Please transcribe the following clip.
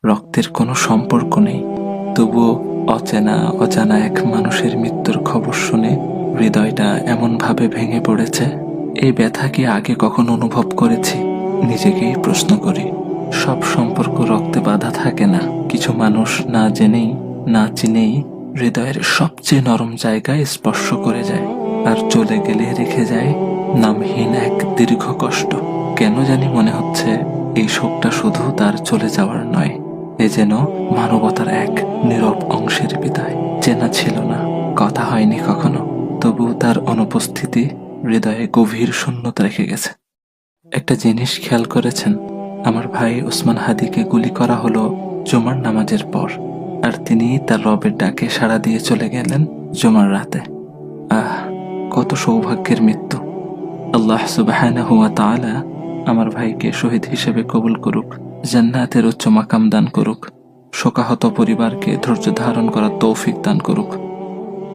রক্তের কোনো সম্পর্ক নেই, তবুও অজানা এক মানুষের মৃত্যুর খবর শুনে হৃদয়টা এমনভাবে ভেঙে পড়েছে। এই ব্যথা কি আগে কখনো অনুভব করেছি? নিজেকেই প্রশ্ন করি। সব সম্পর্ক রক্তে বাঁধা থাকে না। কিছু মানুষ না জেনেই না চিনেই হৃদয়ের সবচেয়ে নরম জায়গায় স্পর্শ করে যায়, আর চলে গেলে রেখে যায় নামহীন এক দীর্ঘ কষ্ট। কেন জানি মনে হচ্ছে এই শোকটা শুধু তার চলে যাওয়ার নয়, এ যেন মানবতার এক নীরব অংশের বিদায়। চেনা ছিল না, কথা হয়নি কখনো, তবু তার অনুপস্থিতি হৃদয়ে গভীর শূন্যতা রেখে গেছে। একটা জিনিস খেয়াল করেছেন? আমার ভাই ওসমান হাদিকে গুলি করা হলো জুমার নামাজের পর, আর তিনি তার রবের ডাকে সাড়া দিয়ে চলে গেলেন জুমার রাতে। আহ, কত সৌভাগ্যের মৃত্যু! আল্লাহ সুবহানাহু ওয়া তাআলা আমার ভাইকে শহীদ হিসেবে কবুল করুক, জান্নাতের উচ্চ মাকাম দান করুক, শোকাহত পরিবারকে ধৈর্য ধারণ করার তৌফিক দান করুক।